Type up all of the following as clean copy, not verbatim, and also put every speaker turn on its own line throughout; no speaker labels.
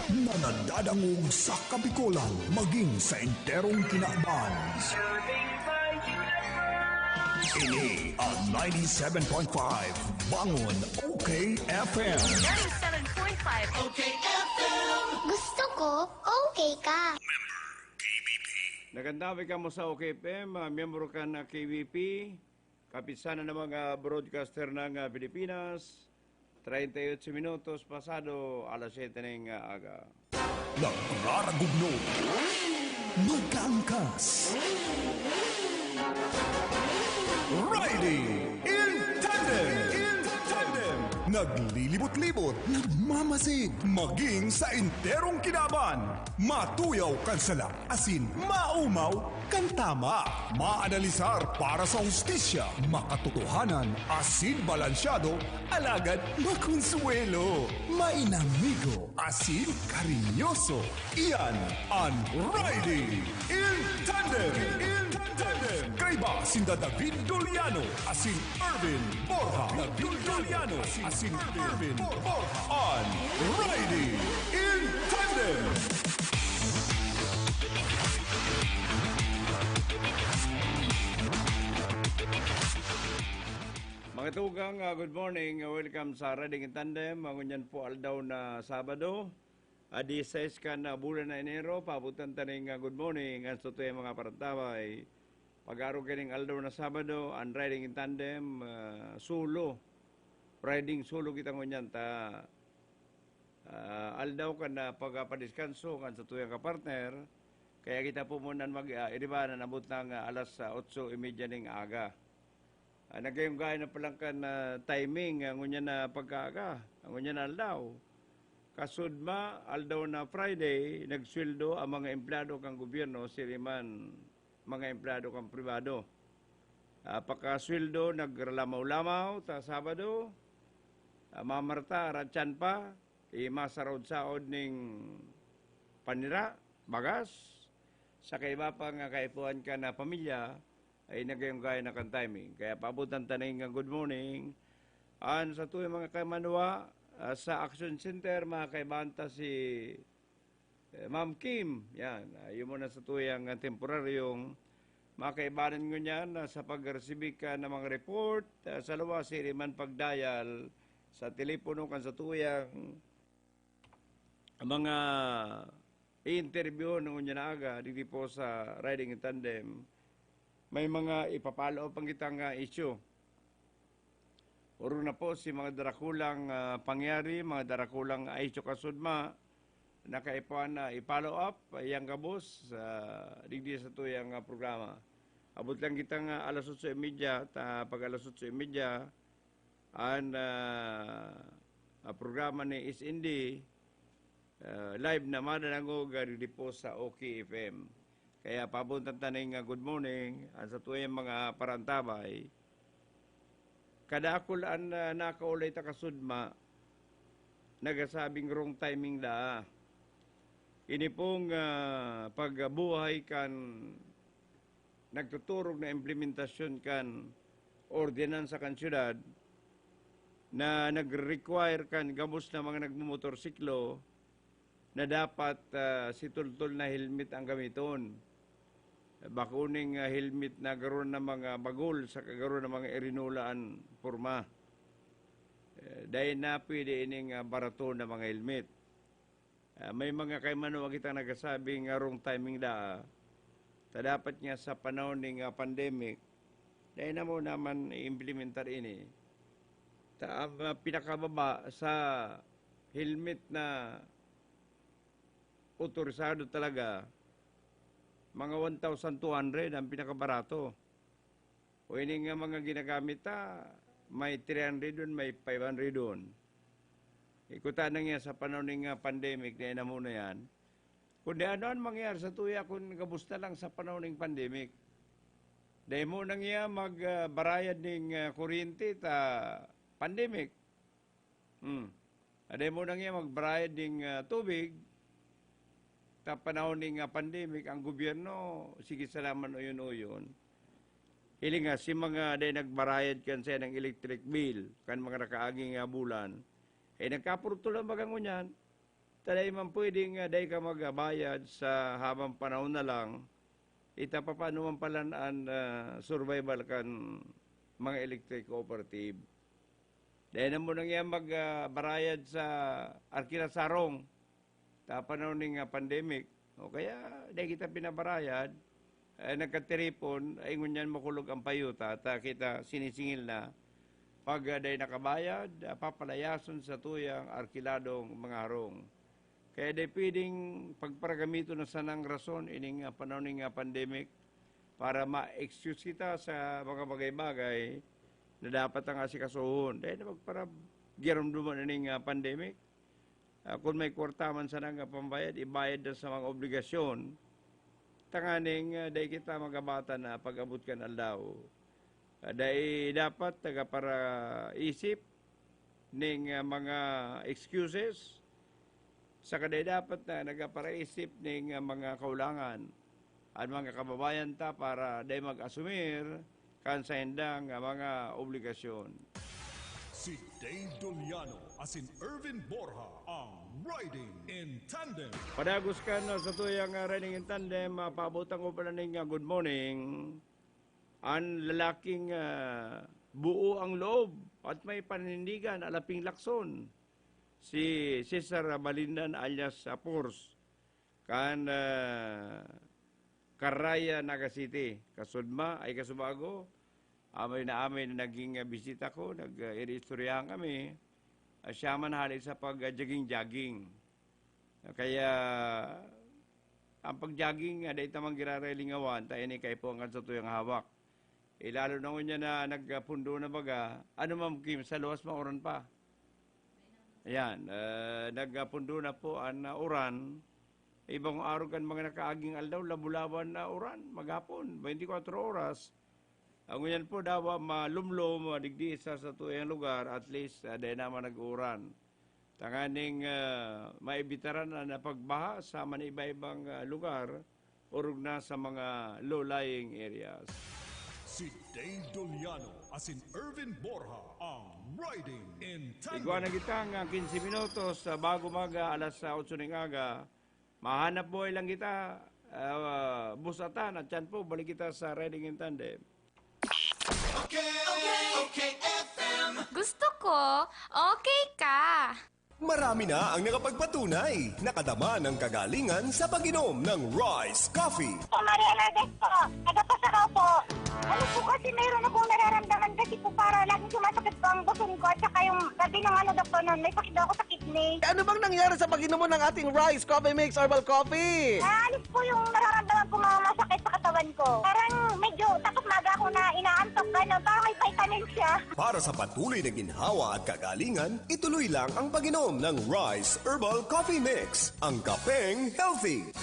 na nadadangog sa Kabikolan maging sa enterong kinaban. Ini ang 97.5 Bangon OK FM.
97.5
OK FM.
Gusto ko, okay ka.
Nagandami ka mo sa OKPM, miyembro ka na KBP, kapisana ng mga broadcaster ng Pilipinas, 38 minutos pasado alas 7 ng aga.
Nagraragugno, magkaangkas, riding in tandem, naglilibot-libot, nagmamasid, maging sa enterong kinaban. Matuyaw kansala, asin maumaw, kantama, maanalisar para sa hustisya, makatotohanan, asin balansyado, alagad makonsuelo, mainamigo, asin karinyoso. Iyan ang Riding in Tandem. Kay ba sinda David Doliano, asin Irvin Borja. David Doliano, asin Irvin Borja. On Riding in Tandem.
Mga tugang, good morning. Welcome sa Riding in Tandem. Ngunyan po aldaw na Sabado. Adi 6 ka na bulan na Enero. Pabutan taning good morning. Ang sa tuyo mga parantaway. Pag-araw kining aldaw na Sabado, ang Riding in Tandem, solo. Riding solo kita ngunyan. Aldaw ka na pagpapadiskanso kan sa tuyang kapartner. Kaya kita po muna mag-iribanan abot ng alas 8:30 ng aga. Nagayong gaya na palang kan timing, ngunyan na pagkaaga, ngunyan na aldaw. Kasudma, aldaw na Friday, nagsweldo ang mga empleyado kang gobyerno, siriman mga empleyado kang pribado. Pagkasweldo, nagralamaw-lamaw, ta Sabado, mamarta, ratyan pa, masarod-saod ning panira, bagas, sa kaiba pa nga kaipuan ka na pamilya, ay nagayong gaya na kan timing. Kaya paabutan taning good morning. Sa tuwing mga kaimanwa, sa Action Center, mga kaibanta si Ma'am Kim. Yan, yun muna sa tuyang temporaryong mga kaibanan nyo niyan sa pag-receive ka ng mga report. Sa lawa, siriman pagdial sa telepono kan sa tuyang mga interview nung niya na aga, dito po sa Riding in Tandem. May mga ipapalo pang kitang issue. Uro na po si mga darakulang pangyari, mga darakulang issue kasudma, nakaipuan na i-follow up, yang kabos, digdi sa tuyang programa. Abot lang kitang alas 8:30, pag alas 8:30, ang programa ni SND, live na mananangog digdi po sa OKFM. Kaya pabuntan taning good morning sa tuwing mga parantabay. Kada akulaan na nakaulay ta kasudma, nagasabing wrong timing da. Ini pong pagbuhay kan, nagtuturog na implementasyon kan ordinansa kan syudad na nag-require kan gamos na mga nagmumotorsiklo na dapat si tultol na helmet ang gamiton. Bakuning helmet na garon ng mga bagol sa kagaron ng mga irinulaan porma. Dahil na pwede ining barato na mga helmet. May mga kaymano kita nagasabing wrong timing da. Dapat nga sa panahon ng pandemic, dahil na mo naman i-implementar ini. Ang pinakababa sa helmet na otorisado talaga, mga 1,200 ang pinakabarato. O ini nga mga ginagamit may 300 doon, may 500 doon. Ikutan na nga sa panahon ng pandemic, na muna yan. Kundi ano ang mangyari sa tuya kung kabusta lang sa panahon ng pandemic. Dahil mo nang iya magbarayad ng kuryente ta pandemic. Dahil mo nang iya magbarayad ng tubig, sa panahon ng pandemic, ang gobyerno, sige salaman o yun. Hili nga, si mga day nagbarayad kan sa ng electric bill, kan mga nakaaging bulan, nagkapurto lang bagang ngunyan, Taday man pwedeng day ka magbayad sa habang panahon na lang, ita pa paano man palanaan survival kan mga electric cooperative. Dahil na mo nang yan magbarayad sa arkila sarong, ta panahon ng pandemic. O kaya, dahil kita pinabarayad, nagkatiripon, ay ngunyan makulog ang payuta, ta kita sinisingil na, pag dahil nakabayad, papalayason sa tuyang arkiladong mga harong. Kaya dahil pwedeng pagparagamito na sanang rason, ining panahon ng pandemic, para ma-excuse kita sa mga bagay-bagay na dapat ang asikasuhon. Dahil na magparagiramduman na ng pandemic, kung may kwarta man sana nga pambayad, ibayad na sa mga obligasyon, tanganing dahil kita magabata na pag-abot ka na daw. Dahil dapat para isip ng mga excuses, sa kaday dapat na nagaparaisip ng mga kaulangan at mga kababayan ta para dahil mag-asumir kan sa hindang mga obligasyon.
Si Dave Doliano as in Irvin Borja ang Riding in Tandem.
Padagos ka na sa tuyang Riding in Tandem, paabutan ko pala ng good morning. Ang lalaking buo ang loob at may panindigan, alaping lakson. Si Cesar Balindan alias Pors. Kan Karaya, Naga City. Kasudma ay kasubago. Amay na naging bisita ko, nag-iristoryahan kami. Siya man hali sa pag-jogging-jogging. Kaya, ang pag-jogging, dahil tamang girarailingawan, tayo ni kay po ang sa tuyang hawak. Lalo na niya na nagpundo na baga, ano ma'am Kim, sa luwas mauran pa. Ayan, nagpundo na po ang uran. Ibang araw kan mga nakaaging aldaw, labulaban na uran, maghapon, 24 oras. Ang ganyan po daw, malumlom, digdi sa tuyang lugar, at least dahil naman nag-uran. Tanganing maibitaran na pagbaha sa iba-ibang lugar, urog na sa mga low-lying areas.
Si Dave Doliano as in Irvin Borja ang Riding in Tandem.
Igwa na kita nga 15 minutos bago maga, alas 8 ng aga. Mahanap buhay lang kita, busatan, at yan po, balik kita sa Riding in Tandem.
Okay, FM.
Gusto ko, okay ka.
Marami na ang nakapagpatunay. Nakadama ng kagalingan sa pag-inom ng Rice Coffee.
Maria Lourdes po. Nagpasakaw po. Ano po kasi mayroon akong nararamdaman kasi po para laging sumasakit po ang buson ko at saka yung sabi ng doktor nun, may sakit daw ako sa kidney.
Ano bang nangyari sa pag-inom mo ng ating Rice Coffee Mix Herbal Coffee?
Naalis po yung nararamdaman ko mga masakit sa katawan ko. Parang medyo takot maga ako na inaantok gano'n. Parang may vitamin siya.
Para sa patuloy na ginhawa at kagalingan, ituloy lang ang pag-inom ng Rice Herbal Coffee Mix. Ang kapeng healthy.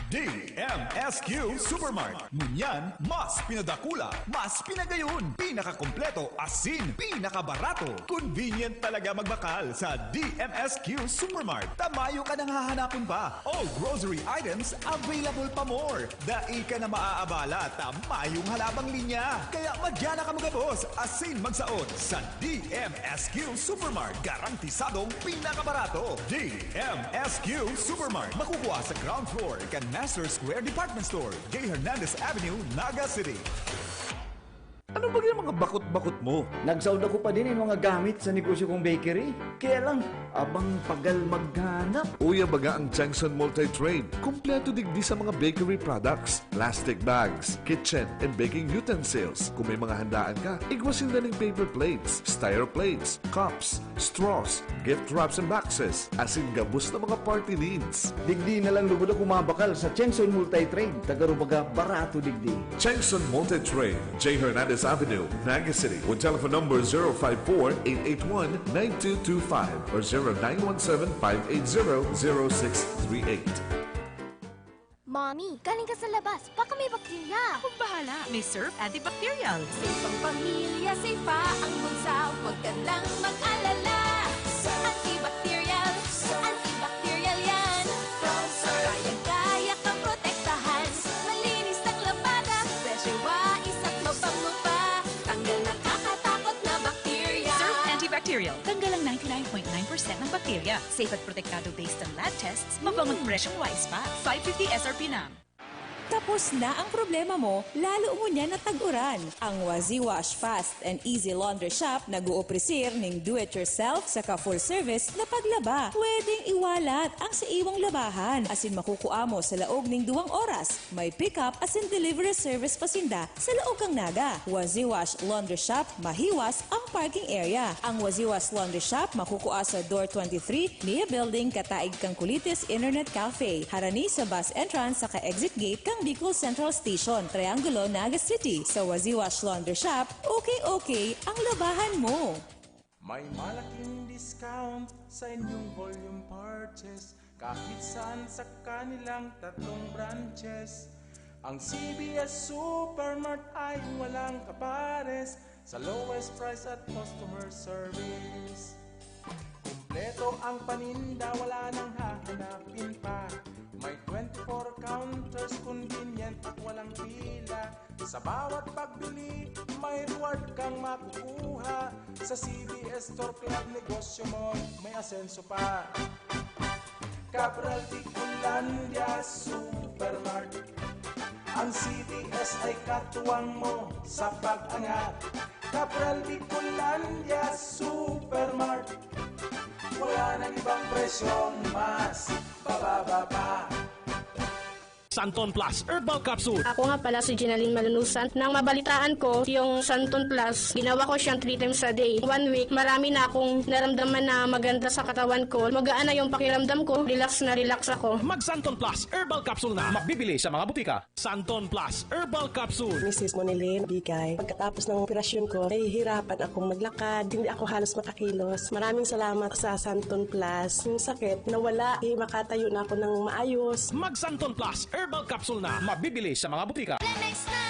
DMSQ Supermart. Ngunyan, mas pinadakula, mas pinagayon, pinakakompleto, asin, pinakabarato. Convenient talaga magbakal sa DMSQ Supermart. Tamayo ka nang hahanapon pa. All grocery items available pa more. Dai ka na maaabala, tamayong halabang linya. Kaya magyana ka mga boss, asin magsaot sa DMSQ Supermart. Garantisadong pinakabarato. DMSQ Supermart. Makukuha sa ground floor kan Master Square Department Store, Gay Hernandez Avenue, Naga City.
Ano ba yung mga bakot-bakot mo? Nagsaud ako pa din yung mga gamit sa negosyo kong bakery. Kaya lang, abang pagal maghanap.
Uya baga ang Jackson Multi-Trade. Kompleto digdi sa mga bakery products, plastic bags, kitchen and baking utensils. Kung may mga handaan ka, igwasin na ng paper plates, styro plates, cups, straws, gift wraps and boxes, asin gabos na mga party needs.
Digdi na lang lubod ako mabakal sa Chengson Multi-Trade. Tagarubaga barato digdi.
Jackson Multi-Trade, J. Hernandez Avenue, Naga City. With telephone number 054-881-9225 or 0917-580-0638.
Mommy, galing ka sa labas. Baka may bakterya.
Kung bahala, may Surf Antibacterial. Safe ang pamilya, safe pa ang bunsa. Huwag ka lang mag-alala. Antibacterial, antibacterial yan. Kaya-kaya kang protektahan. Malinis ng labada. Fresh wais at mabango pa. Tanggal nakakatakot na bakterya.
Surf Antibacterial. Tanggal ang 99.9% ng bakterya. Safe at protektado based on lab tests, mabangong presyong wise pa. 550 SRP na.
Tapos na ang problema mo, lalo mo niya natag-uran. Ang Wazi Wash Fast and Easy Laundry Shop nag-uopresir ng do-it-yourself sa full service na paglaba. Pwedeng iwalat ang sa iwang labahan asin makukuha mo sa laog ng 2 oras. May pick-up asin delivery service pasinda sa laog kang naga. Wazi Wash Laundry Shop, mahiwas ang parking area. Ang Wazi Wash Laundry Shop makukuha sa Door 23, Nia Building, Kataig kang Kulitis Internet Cafe. Harani sa bus entrance sa ka-exit gate kang Bicol Central Station, Triangulo, Naga City. Sa Wazi Wash Laundry Shop, okay ang labahan mo.
May malaking discount sa inyong volume purchase kahit saan sa kanilang 3 branches. Ang CBS Supermart ay walang kapares sa lowest price at customer service. Kumpleto ang paninda, wala nang hahanapin pa. May 24 counters, convenient at walang pila. Sa bawat pagbili, may reward kang makukuha. Sa CBS Store Club, negosyo mo, may asenso pa. Cabral Bicolandia Supermart. Ang CBS ay katuwang mo sa pag-angat. Cabral Bicolandia Supermart. Wala nang ibang presyong mas bababa pa.
Santon Plus Herbal Capsule.
Ako nga pala si Ginaline Malunusan. Nang mabalitaan ko yung Santon Plus, ginawa ko siyang 3 times a day. 1 week, marami na akong naramdaman na maganda sa katawan ko. Magaan na yung pakiramdam ko. Relax na relax ako.
Mag Santon Plus Herbal Capsule na. Mabibili sa mga butika. Santon Plus Herbal Capsule.
Mrs. Monilene Bigay. Pagkatapos ng operasyon ko, nahihirapan akong maglakad. Hindi ako halos makakilos. Maraming salamat sa Santon Plus. Yung sakit, nawala. Makatayo na ako ng maayos.
Mag Santon Plus Herbal Capsule na. Mabibili sa mga butika.
Plemex na!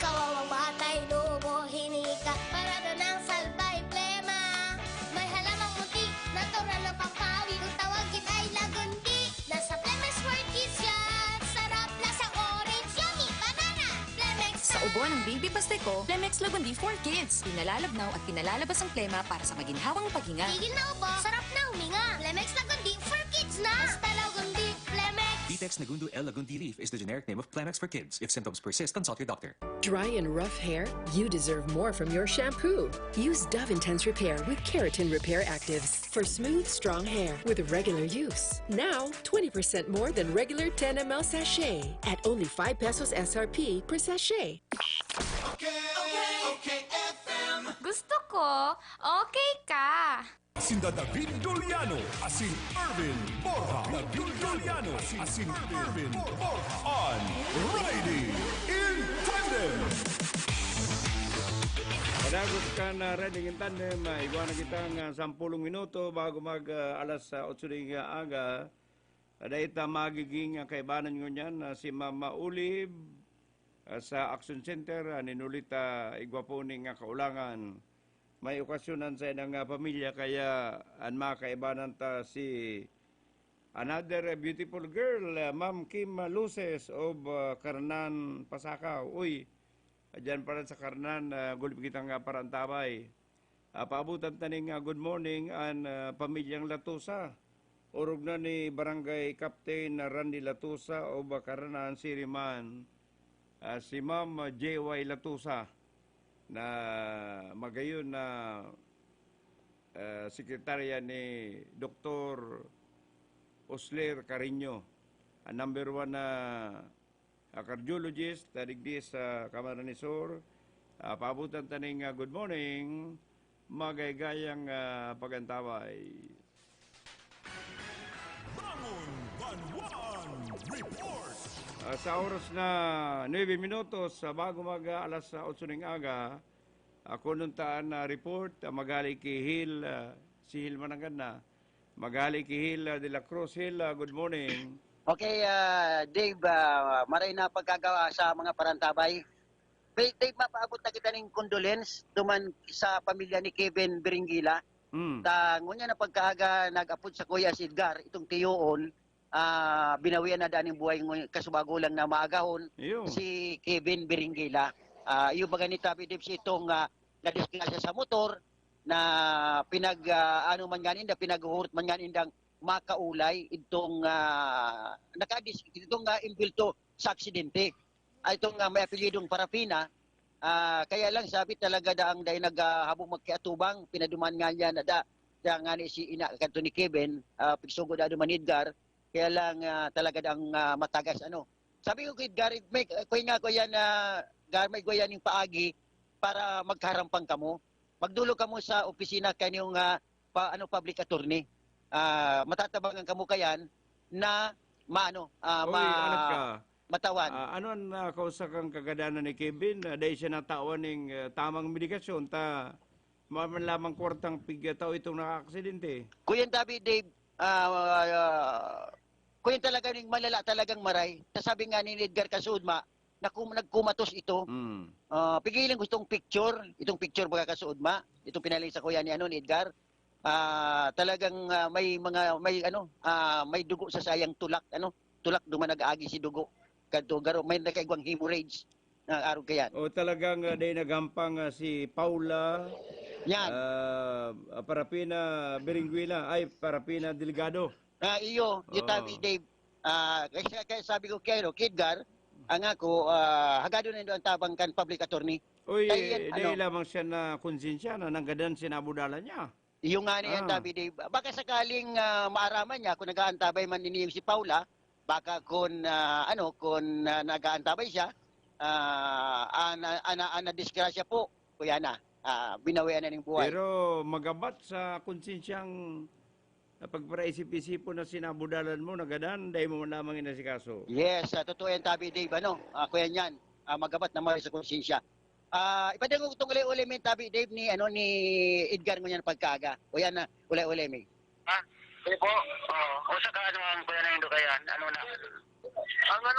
Kawawang batay, lumo, hinika. Parado ng salbay, plema. May halamang muti, natural ng pampawi. Kung tawagin ay lagundi. Nasa Plemex for Kids yan. Sarap na sa orange, yummy, banana. Plemex na!
Sa ubo ng baby pasteco, Plemex Lagundi for Kids. Pinalalabnaw at pinalalabas ang plema para sa maginhawang paghinga.
Tigil na ubo, sarap na huminga. Plemex Lagundi for Kids na! Basta Lagundi, Plemex!
Vitex Nagundu L. Lagundi Leaf is the generic name of Plemex for kids. If symptoms persist, consult your doctor.
Dry and rough hair? You deserve more from your shampoo. Use Dove Intense Repair with Keratin Repair Actives for smooth, strong hair with regular use. Now, 20% more than regular 10 ml sachet at only 5 pesos SRP per sachet.
Okay, FM.
Gusto ko, okay ka.
Sinda David Doliano, asin Irvin Borja. David Doliano, asin Irvin Borja. On Ready in Tandem.
Padagot ka na ready in tandem, iwan na kitang 10 minuto bago mag alas 8 ng aga. Dahil magiging kaibanan nyo niyan si Mama Ulib sa Action Center, ninulit igwaponing kaulangan. May okasyonan sa inang pamilya kaya ang mga kaibanan ta si another beautiful girl, Ma'am Kim Luces of Karnan, Pasakaw. Uy, dyan para sa Karnan, gulip kitang parantabay. Paabutan taning good morning ang pamilyang Latusa. Urog na ni Barangay Captain Randy Latusa of Karnan, Siriman. Si Ma'am J.Y. Latusa na magayon na sekretarya ni Dr. Osler Carino, ang number 1 na cardiologist, tadigdi sa Camarines Sur. Paabutan taning good morning, magaygayang pagantaway.
Bangon Banwan Report.
Sa oras na 9 minutos bago mag alas 8 ng aga, ako nuntaan na report, magali kihil, si Hil Manangan na, magali kihil de la Cruz. Hil, good morning.
Okay, Dave, maray na pagkagawa sa mga parantabay. Dave, mapaabot na kita ng condolence duman sa pamilya ni Kevin Beringila. Ngunya na pagkaaga nag-apod sa Kuya si Edgar, itong tiyoon, binawian na daan yung buhay kasubago lang na maagahon si Kevin Beringila. Yung baga ni Tabi Dave itong nadisgrasya sa motor na pinag-ano man ganin, pinag-uhurt man ganin makaulay itong imbulto sa aksidente. Itong may apelyidong Parapina, kaya lang sabi talaga daang dahil naghabong magkiatubang, pinaduman nga niya na nga ni si ina kanto ni Kevin, pigsugo da duman Edgar, kaya lang talaga daang matagas ano. Sabi ko kay Edgar, may kuy nga ko yan Gar, may goyan yung paagi para magkarampang kamo. Magdulo kamo sa opisina kanyong public attorney. Matatabangan kamo kayan na
anak ka.
matawan.
Ano ang kausa kang kagadanan ni Kevin? Dahil siya natawan ng tamang medikasyon, lamang kwartang pigataw itong nakaksidente.
Kuya David, Dave, kuya talaga ning malala talagang maray. Sabi nga ni Edgar Kasudma, na nagkumatos ito. Pigilin gustong picture, itong picture baga Kasudma, itong pinaling sa kuya ni Edgar. Talagang may dugo sa sayang tulak, tulak duman nag-agi si dugo. Kadto garo may nakaigwang hemorrhage na araw kayan.
O talagang day nagampang si Paula.
Yan.
Parapina Berenguela ay Parapina Delgado.
Iyo, Tabi Dave. Kaya sabi ko kay Kidgar, ang ako hagado na ang tabang kan public attorney.
Uy, dahil lamang siya na konsensya na nanggadan sinabudala niya.
Yung nga niyan, Tabi Dave. Baka sakaling maaraman niya kung nag-aantabay man niniyong si Paula, baka kung nag-aantabay siya, disgrasya po, kuya na, binawian na ng buhay.
Pero magabat sa konsensyang pagparaisip-isipo na sinabudalan mo, nagadan, dahil mo lamang inasikaso.
Yes, totoo yan, Tabi Dave, kuya niyan, magabat na sa konsensya. Ipadang ko itong uli-uli, Tabi Dave, ni Edgar mo yan pagkaga. O yan na, uli-uli, may.
Hindi po, usa ka ang kuya na indo kayan, ang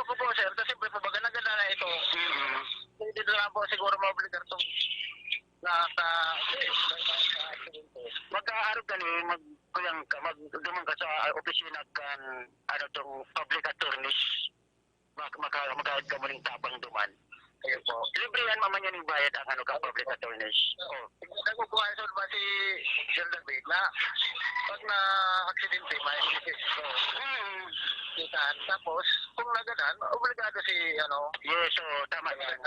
ko po sir, kasi siyempre po baga naganda na ito, hindi na po siguro maobligar itong magkaharap ka ni magdumang ka sa opisina kan tong public attorneys, magkahit ka mo ng tabang duman. Ayun po. Libre yan maman yan yung bayad ang public attorneys. Nagkukuha sa ba si Sir David na pag na-aksidente, may kitaan. Tapos, kung naganan, obligado si, yes, so, tama yan.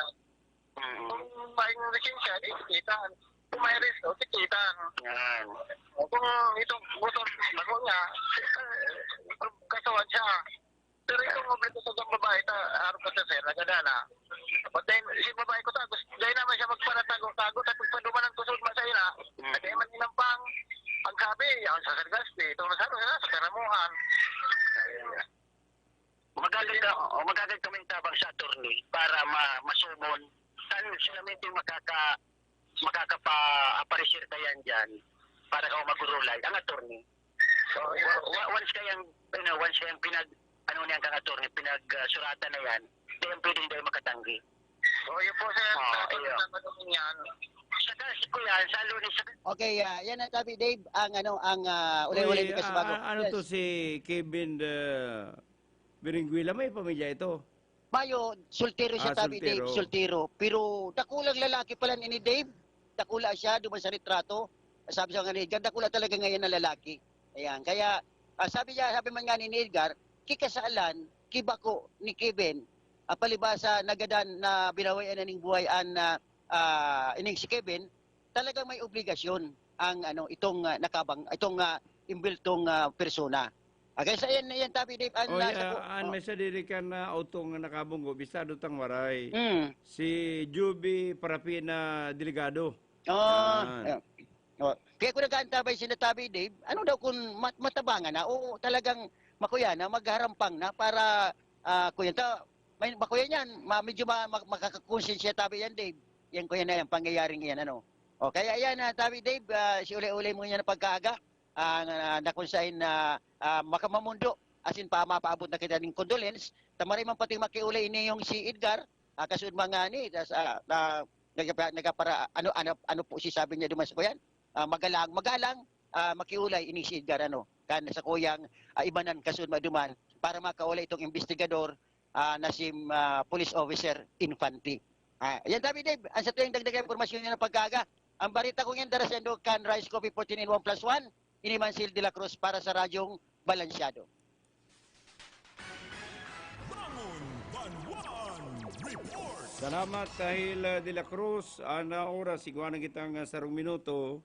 Kung may lisensya, di kitaan. Kung may risk, kitaan. Yan. Kung itong motor, bago niya, kasawan siya. Pero itong obligasyon sa babae, harap ka sa sir, nagadana. But then, si babae ko tagos, dahil naman siya magpanatago-tago, at pagpaduman ng kusod masaya na, at ay man inampang, ang sabi, ang sa sargaspi, itong nasaro sa karamuhan. Magagad kaming tabang sa attorney para masumon. Saan sila may makakapa-aparisir kayan dyan para ka magurulay, ang attorney. So, once kayang niyang kang attorney, pinagsuratan na yan, di ang pwedeng dahil makatanggi. So, yun po sir, yan. Saka si Kuya, sa Lunes.
Okay, yan na Tabi Dave, ang uli-uli kasi bago.
To si Kevin Berenguela, may pamilya ito?
Mayo, sultero siya, Tabi Dave, sultero. Pero dakulang lalaki pala ni Dave. Dakula siya, duman sa retrato. Sabi siya nga ni Edgar, dakula talaga ngayon na lalaki. Ayan, kaya sabi man nga ni Edgar, kikasalan, kibako ni Kevin, palibasa nagadan na binawayan na ning buhay ining si Kevin, talagang may obligasyon ang itong imbiltong persona. Okay, sa yan Tabi Dave,
may sadiri ka na autong nakabunggo, bisado tang waray. Si Juby Parapina Delgado.
Kaya kung nag-aantabay si Tabi Dave, kung matabangan na o talagang makuya na, magharampang na para may makuya niyan, medyo makakakonsensya Tabi yan Dave. Yan kuya na yan, pangyayaring yan kaya yan Tabi Dave, si uli-uli mo yan na pagkaaga, nakunsain na makamamundo, asin pa mapaabot na kita ng condolence, tamaray man pati makiuli ini yung si Edgar, kasud mga ni, nagapara, ano po si sabi niya duman sa kuyan, magalang, makiulay ini si Edgar, kan sa kuyang ibanan kasud maduman, para makaulay itong investigador, na si police officer Infante. Yan Tabi Dave, ang sa tuwing dagdagang informasyon niya ng pagkaga, ang barita ko yan darasendo kan Rice Coffee 14 in 1+1, Inimansil de la Cruz para sa radyong balansyado.
Salamat dahil De La Cruz, ana oras iguanan kitang sarong minuto.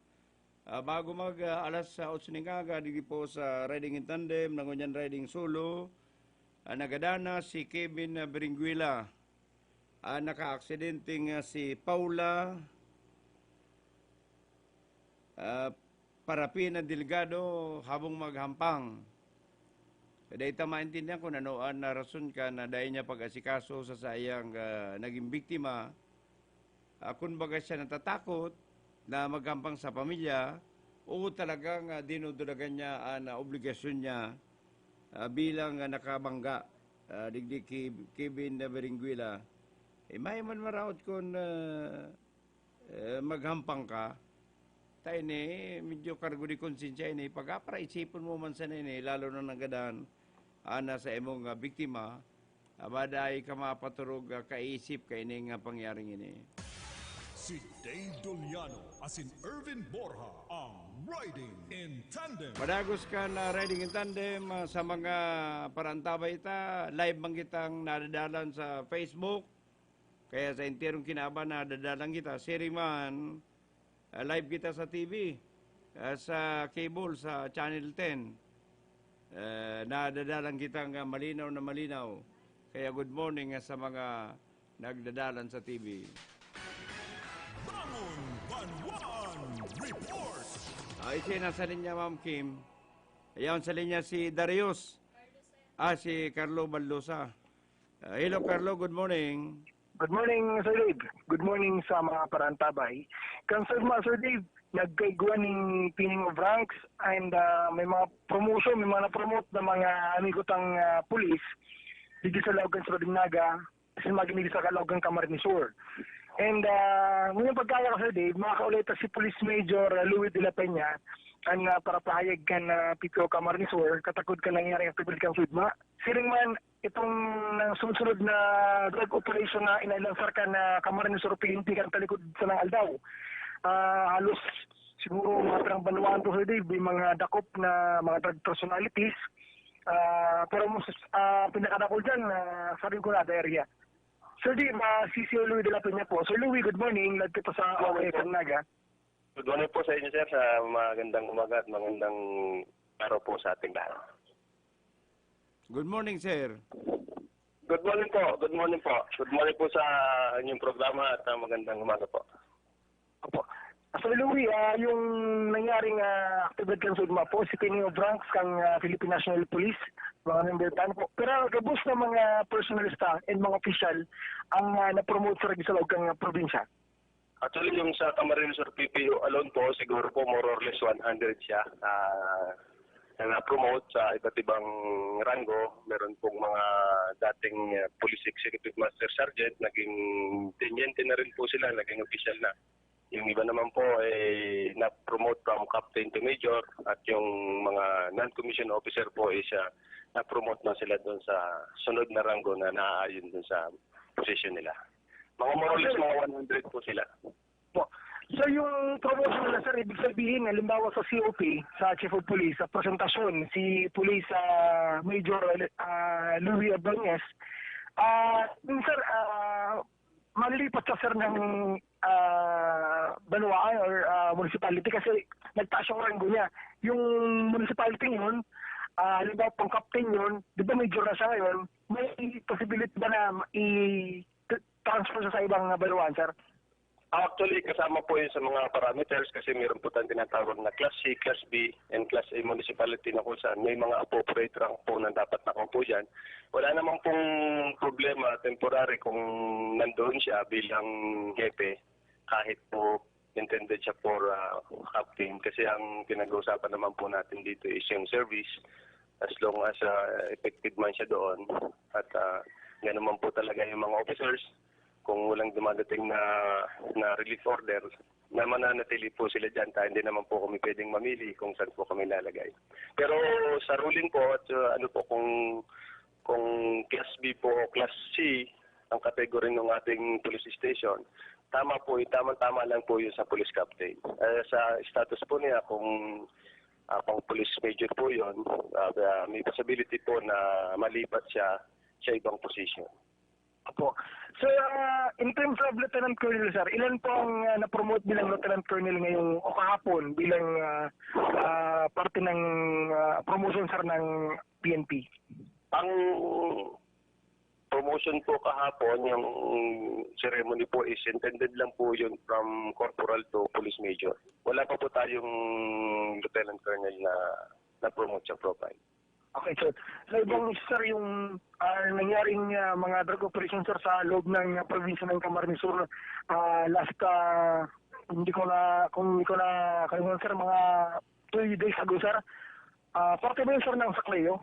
Bago mag alas 8 ng aga, dito po sa Riding in Tandem, Nangunyan Riding Solo, nagadana si Kevin Berenguela. Naka-aksidenteng si Paula Parapina Delgado habang maghampang. Dahil maintindihan ko na noon na rason ka na dahil niya pag-asikaso sa sayang naging biktima, kung baga siya natatakot na maghampang sa pamilya, o talagang dinudulagan niya na obligasyon niya bilang nakabangga, digdi Kevin Berenguela. May man maraot kung maghampang ka, tayo ni medyo kargo di konsensya ini, pag-apara isipon mo man sa nini, lalo na nagadan, ana sa imong biktima, maday ka mapaturog kaisip kay ini nga pangyaring ini.
Si Dave Doliano asin Irvin Borja ang Riding in Tandem.
Madagos ka na Riding in Tandem sa mga parantabay ita, live man kitang nadadalan sa Facebook, kaya sa enterong kinaba nadadalan kita, siriman, live kita sa TV, sa cable, sa Channel 10. Nadadalan kitang malinaw na malinaw. Kaya good morning sa mga nagdadalan sa TV.
Bangon Banwan Report.
Isi nasa linya, Ma'am Kim. Ayan sa linya si Darius. Si Carlo Baldosa. Hello, Carlo. Good morning.
Good morning, Sir Dave. Good morning sa mga parantabay. Sir Dave, nagkaiguan ng pinning of ranks and may mga promotion, may mga na-promote na mga amigotang pulis dito sa Laugan sa Radinaga, kasi maginig sa Laugan Camarines Sur. And ngayon pagkaya ka, Sir Dave, makakaulita si Police Major Louis de la Peña ang para pahayag ka na PPO Camarines Sur, katakod ka nangyari ang public kang sudma. Siring man, itong sunod na drug operation na inailansar ka na Camarines Sur PNP kan talikod sa ng Aldaw. Halos siguro mga perang banuan to, Sir Dave, may mga dakop na mga drug personalities. Pero pinakadakol dyan, sa Rinconada area. Sir Dave, si Louis de la Peña po. Sir Louis, good morning. Lagkit po sa OA Naga.
Good morning po sa inyo, sir, sa magandang umaga at magandang araw po sa ating lahat.
Good morning, sir.
Good morning po. Good morning po. Good morning po sa inyong programa at magandang umaga po.
Opo. Sir Louis, yung nangyaring activate kang sudma po, si Pinning of Ranks kang Philippine National Police, mga member po. Pero gabos na mga personalista and mga official ang na-promote sa Regisalog kang probinsya.
Actually, yung sa Camarines Sur PPO alone po, siguro po more or less 100 siya na na-promote sa iba't ibang rango. Meron pong mga dating Police Executive Master Sergeant, naging teniente na rin po sila, naging official na. Yung iba naman po ay na-promote from captain to major at yung mga non-commissioned officer po is na-promote na sila doon sa sunod na rango na naaayon doon sa position nila. Mga more or less mga 100 po sila.
So yung promotion nila, sir, ibig sabihin, halimbawa sa COP, sa Chief of Police, sa presentasyon, si Police Major Louis Abanez, sir, malilipat siya, sir, ng Banuaan or municipality kasi nagtaas yung rango niya. Yung municipality yun, halimbawa pang captain yun, di ba major na siya ngayon, may possibility ba na i-transfer siya sa ibang Banuaan, sir?
Actually, kasama po yun sa mga parameters kasi mayroon po tayong tinatawag na Class C, Class B, and Class A municipality na kung saan may mga appropriate rank po na dapat nakaupo dyan. Wala namang pong problema temporary kung nandoon siya bilang hepe kahit po intended siya for captain kasi ang pinag-uusapan naman po natin dito is yung service as long as effective man siya doon at ganoon man po talaga yung mga officers. Kung walang dumadating na relief order, na mananatili po sila dyan. Hindi naman po kami pwedeng mamili kung saan po kami lalagay. Pero sa ruling po, at kung Class B po o Class C, ang kategory ng ating police station, tama po, tama lang po yun sa police captain. Sa status po niya, kung pang police major po yun. May possibility po na malipat siya sa ibang position.
Opo. So, in terms of Lieutenant Colonel, sir, ilan po ang na-promote bilang Lieutenant Colonel ngayong o kahapon bilang parte ng promotion, sir, ng PNP?
Ang promotion po kahapon, yung ceremony po is intended lang po yun from corporal to police major. Wala pa po tayong Lieutenant Colonel na promote sa profile.
Okay, sir. Sa ibang sir, yung nangyaring mga drug operation, sir, sa loob ng probinsya ng Camarines Sur last, hindi ko na kalimutan, sir, mga 2 days ago, sir. Parte ba yun, sir, ng Sacleo?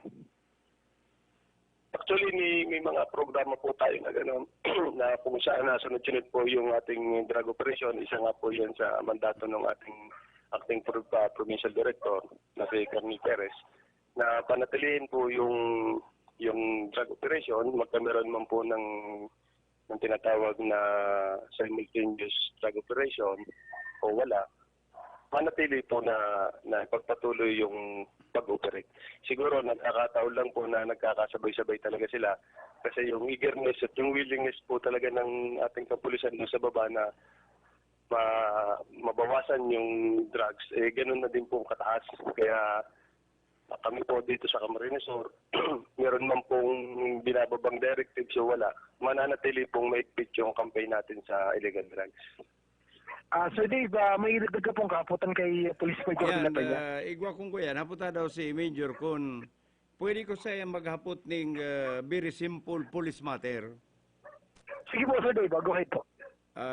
Actually, may mga programa po tayo na gano'n na kung saan nasunod-sunod po yung ating drug operation. Isa nga po yan sa mandato ng ating acting provincial director na si Carney Perez, na panatilihin po yung drug operation, magkameron man po ng tinatawag na simultaneous drug operation o wala, manatili po na pagpatuloy yung pag-operate. Siguro nagkakataon lang po na nagkakasabay-sabay talaga sila kasi yung eagerness at yung willingness po talaga ng ating kapulisan doon sa baba na mabawasan yung drugs, ganun na din po kataas. Kaya kami po dito sa Camarines Sur, meron man pong binababang directive, so wala. Mananatili pong maigpit yung campaign natin sa illegal drugs.
Sir Dave, may idagdag ka pong kaputan kay Police Major de la Peña.
Igwa kong kuya, napunta daw si Major kung pwede ko siya maghapot ng very simple police matter.
Sige po, Sir Dave, go ahead po.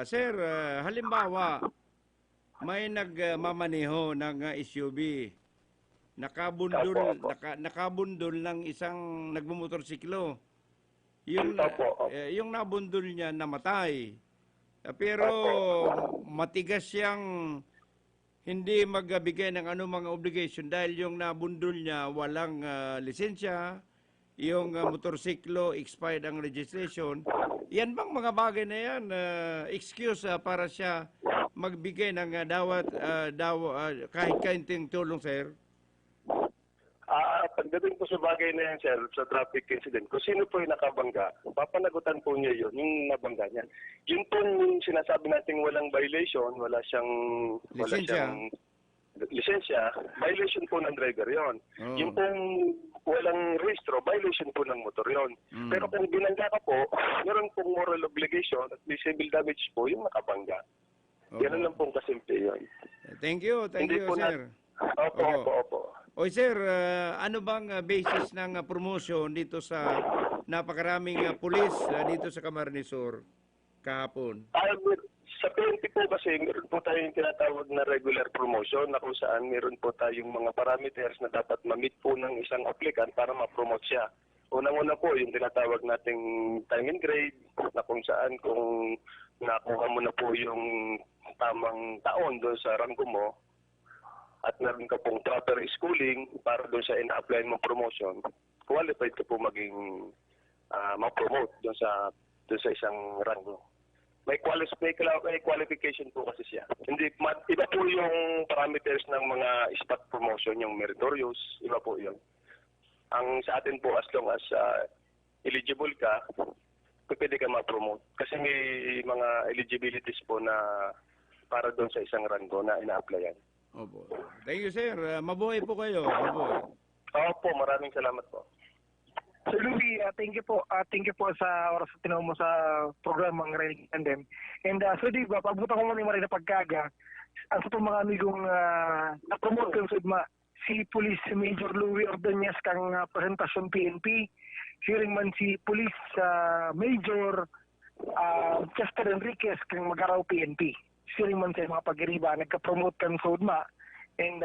Sir, halimbawa, may nagmamaneho ng SUV. Nakabundol ng isang nagmumotorsiklo. Yung nabundol niya namatay. Pero matigas siyang hindi magbigay ng anumang obligation dahil yung nabundol niya walang lisensya, yung motorsiklo expired ang registration. Yan bang mga bagay na yan excuse para siya magbigay ng kahit kainting tulong, sir?
Pagdating po sa bagay na yan, sir, sa traffic incident, kung sino po yung nakabangga, papanagutan po niya yun, yung nabangga niya. Yun pong sinasabi natin walang violation, wala siyang lisensya, violation po ng driver yon. Yung pong walang registro, violation po ng motor yon. Pero kung binangga ka po, meron pong moral obligation at may civil damage po yung nakabangga. Yan lang pong kasimple yun.
Thank you, sir.
Opo.
O sir, ano bang basis ng promotion dito sa napakaraming pulis dito sa Camarines Sur kahapon?
Sa PNP po kasi meron po tayong tinatawag na regular promotion na kung saan meron po tayong mga parameters na dapat ma-meet po ng isang applicant para ma-promote siya. Unang-una po yung tinatawag nating time and grade na kung saan kung nakuha mo na po yung tamang taon doon sa ranggo mo, at meron ka pong proper schooling para doon sa ina-apply mong promotion, qualified ka po maging ma-promote doon sa isang rango. May qualification po kasi siya. Iba po yung parameters ng mga spot promotion, yung meritorious, iba po yun. Ang sa atin po, as long as eligible ka, pwede ka ma-promote. Kasi may mga eligibilities po na para doon sa isang rango na ina-applyan.
Opo. Thank you, sir. Mabuhay po kayo. Mabuhay.
Opo, maraming salamat po.
Sir Louie, thank you po. Thank you po sa oras na tinawag mo sa programang Rinig Tandem. And Sir Dave, pagbutan ko muna yung maray na pagkaga. Ang sa itong mga amigong na-promote kang Sudma, si Police Major Louie Ordonez kang presentasyon PNP, hearing man si Police Major Chester Enriquez kang mag-araw PNP. Hearing man sa mga pag-iriba, nagka-promote kang Sudma, and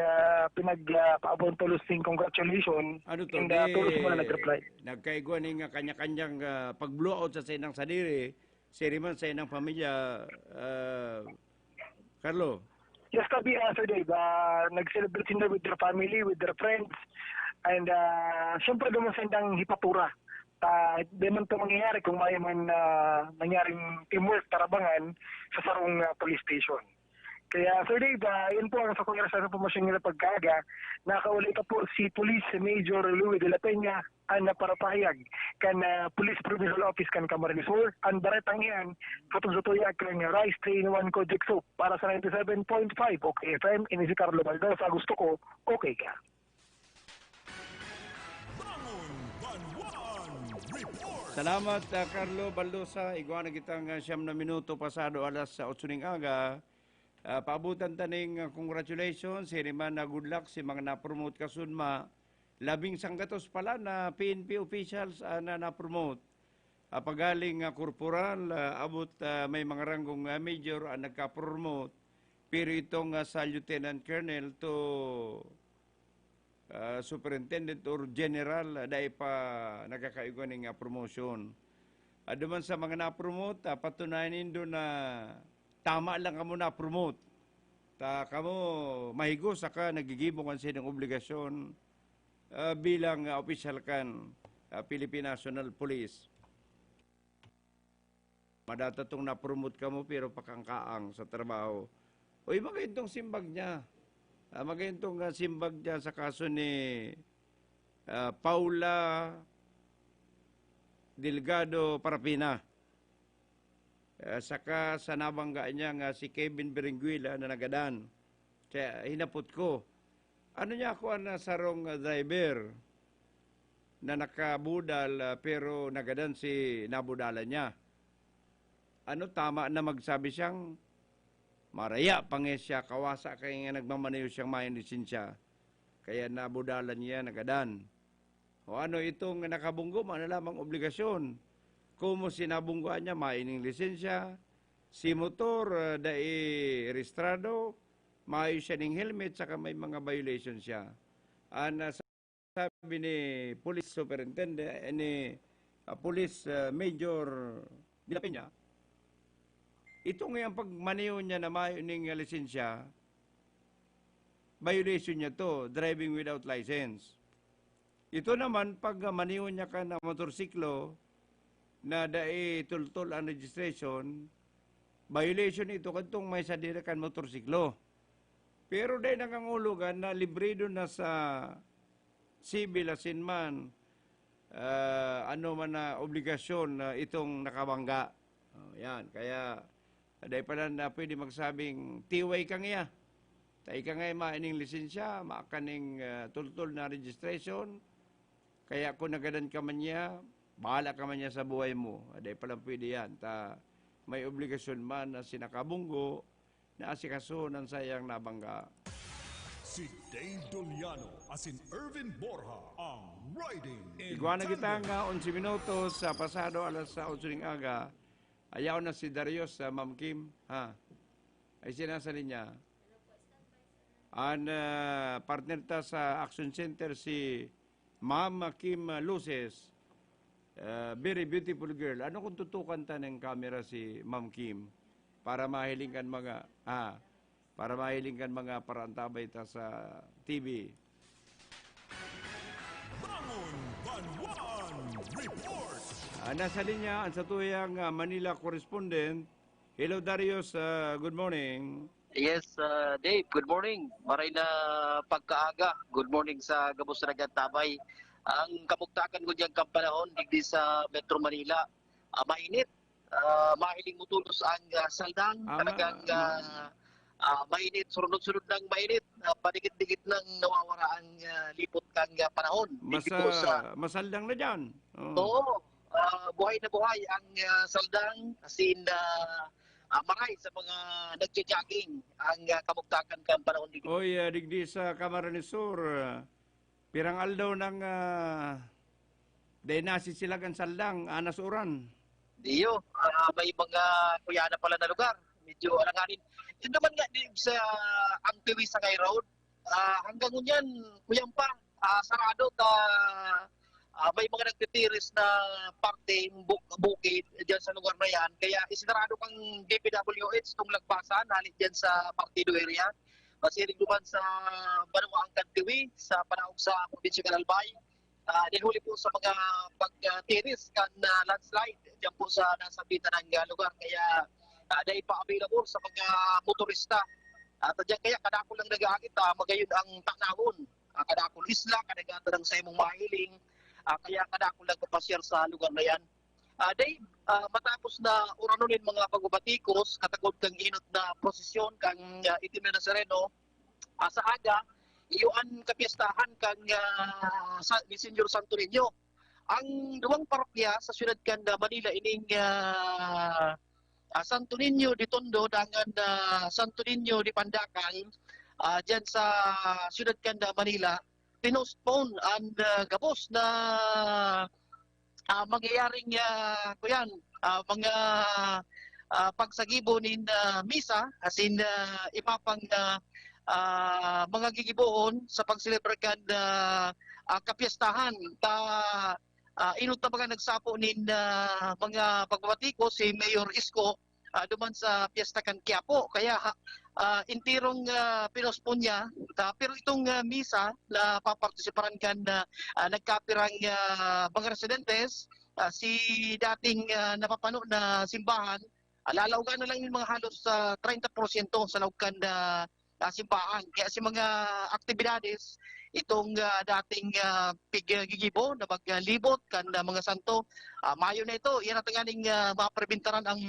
pinag-paabon tulos ng congratulations.
Ano to?
And tulos mo na nag-reply.
Nagkaigwa ng kanya-kanyang pag-blowout sa sinang sadiri, siriman sa inang pamilya, Carlo.
Yes, Kabi, Sir Dave, nag-celebrate sila with their family, with their friends, and siyempre dumasendang hipatura. Di man ito mangyayari kung may man nangyaring teamwork, tarabangan sa sarong police station. Kaya Sir Dave, yun po ang sa kong sa promosyon nila pagkaga. Nakauli pa po si Police Major Louis de la Peña ang naparapahayag kan Police Provincial Office kan Camarines Sur. Ang baretang iyan, katong-tutuyag kan Rice Train 1 Kojik Soap para sa 97.5 OK FM. Ini si Carlo Baldosa. Gusto ko, okay ka.
Salamat Carlo Baldosa. Iguana kitang 9 na minuto pasado alas 8 ng aga. Paabutan taning congratulations, siriman na good luck si mga na-promote kasunma. 11 sanggatos pala na PNP officials na na-promote. Pagaling korporal, abot may mga ranggong major ang nagka-promote. Pero itong sa Lieutenant Colonel to Superintendent or General, dahil pa nagkakaigo ng promotion. Duman sa mga na-promote, patunayan doon na tama lang kamo na-promote. Kamo mahigos saka nagigibong kan silang obligasyon bilang official kan Philippine National Police. Madatatong na-promote kamo pero pakangkaang sa trabaho. Uy, magayintong simbag niya. Magayintong simbag niya sa kaso ni Paula Delgado Parapina. Saka sa nabangga niya nga si Kevin Berenguela na nagadan. Kaya hinapot ko. Ano niya ako na sarong driver na nakabudal pero nagadan si nabudala niya. Ano tama na magsabi siyang maraya pange siya kawasa kaya nga nagmamanayo siyang mayan lisensya. Kaya nabudalan niya nagadan. O ano itong nakabunggo man lamang obligasyon. Kung sinabungguan niya, maining lisensya, si motor, dai registrado, maayo siya ng helmet, saka may mga violation siya. Sabi ni Police Superintendent, Police Major de la Peña, ito ngayon pagmaniyo niya na maayo ng lisensya, violation niya to, driving without license. Ito naman, pag maniyo niya ka na motorsiklo, na dai tultol ang registration, violation ito kadtong may sadirakan motorsiklo. Pero dahil nangangulugan na libre doon na sa civil asinman, ano man na obligasyon na itong nakabangga. Yan, kaya dahil pala na pwede magsabing tiway kang iya. Tay ka ngay maaning lisensya, maakaning tultol na registration, kaya kung nagadan ka man niya, bahala ka man niya sa buhay mo. Dahil palang pwede yan. May obligasyon man na sinakabunggo na asikaso ng sayang nabangga.
Si Dave Doliano asin Irvin Borja ang Riding in
Iguana kita
Tandem.
nga 11 minutos sa pasado alas 8 ng aga. Ayaw na si Darius sa Ma'am Kim. Ay sinasa niya. Ang partner ta sa Action Center si Ma'am Kim Luces. Very beautiful girl. Ano kung tutukan ta ng camera si Ma'am Kim para mahilingkan mga parantabay ta sa TV.
Bangon Banwan Report.
Nasa linya ang satuyang Manila correspondent. Hello Darius, good morning.
Yes, Dave, good morning. Maray na pagkaaga. Good morning sa Gabos Ragat Tabay. Ang kamugtakan ko diyang kampanahon digdi sa Metro Manila, mainit. Mahiling mutulos ang saldang. Talagang mainit, sunod-sunod ng mainit. Padigit-digit ng nawawara ang lipot kang panahon.
Masaldang na dyan.
Oo. Buhay na buhay ang saldang. Asin maray sa mga nagja-jogging ang kamugtakan kang panahon digdi.
Oy, digdi sa Camarines Sur. Pirang aldaw ng nasi sila kan saldang, anasuran.
Diyo, may mga kuyana pala na lugar. Medyo alanganin. Yun naman nga sa ang Tiwi Sangay Road, hanggang ngunyan, kuyan pa, sarado may mga nagtitiris na parte bukid dyan sa lugar na yan. Kaya isinarado kang DPWH itong lagpasan, halit dyan sa Partido area. Masirig duman sa Banuang Kantiwi, sa Panaog sa Provincia Albay. Nihuli po sa mga pagtiris kan landslide dyan po sa nasabitan ng lugar. Kaya dahil pa available sa mga motorista At diyan kaya kadako lang nagaagit magayon ang tanahon. Kadako isla, kadagata ng sa imong mahiling. Kaya kadako lang papasyar sa lugar na yan. Dave, matapos na uranunin mga pagbabatikos, katagod kang inot na prosesyon kang itim na Nazareno, sa aga, iyuan kapiestahan kang ni Senyor Santo Niño. Ang duwang parokya sa siyudad kan Manila ining Santo Niño di Tondo dangan Santo Niño di Pandacan diyan sa siyudad kan Manila pinostpone ang gabos na mangyayaring kuyan mga pagsagibo nin misa as in ipapang mga gigiboon sa pagselebrar kan kapiestahan inut na mga nagsapo nin mga pagbabatiko si Mayor Isko duman sa piyesta kan Quiapo kaya intirong pinospon niya pero itong misa na papartisiparan kan nagkapirang mga residentes si dating napapano na simbahan lalaugan na lang yung mga halos 30% sa laukan na simbahan kaya si mga aktibidades itong dating gigibo na maglibot kan mga santo mayo na ito yan ang tanganing maprebentaran ang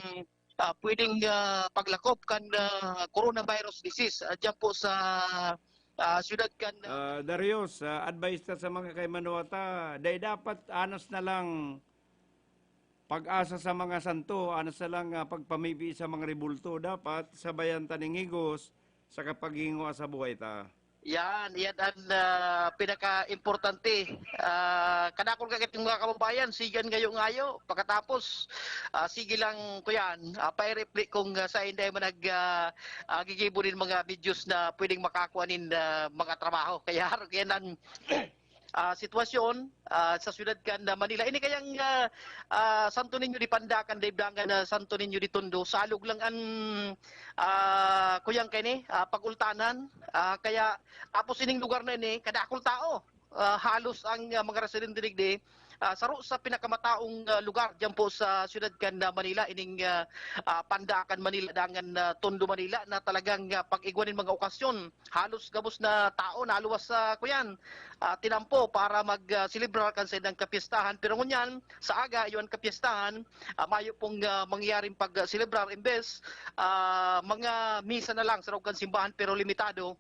pwedeng paglakop kan coronavirus disease dyan po sa siyudad kan
Darius, advice ta sa mga kay Manuata day dapat anas na lang pag-asa sa mga santo anas na lang pagpamibi sa mga rebulto dapat sabayan taning higos sa kapaghingo sa buhay ta.
Yan ang pinaka-importante. Kadakol kagit yung mga kababayan, sigan ngayo. Pagkatapos, sige lang ko yan. Pa-reflect kung sa hindi mo gigibo rin mga videos na pwedeng makakuanin mga trabaho. Kaya yan ang sitwasyon sa siyudad kan Manila. Ini kayang Santo Niño di Pandacan, Daibdangan Santo Niño di Tondo. Salog lang ang kuyang kini pagultanan. Kaya apos ining lugar na ini, kadakol tao. Halos ang mga residente digdi saro sa pinakamataong lugar diyan po sa siyudad kan Manila ining Pandacan Manila dangan Tondo Manila na talagang pag-igwanin mga okasyon halos gabos na tao naluwas sa kuyan tinampo para mag-celebrar kan sa idang kapiestahan pero ngunyan sa aga iyon kapiestahan mayo pong mangyaring pag-celebrar imbes mga misa na lang sa kan simbahan pero limitado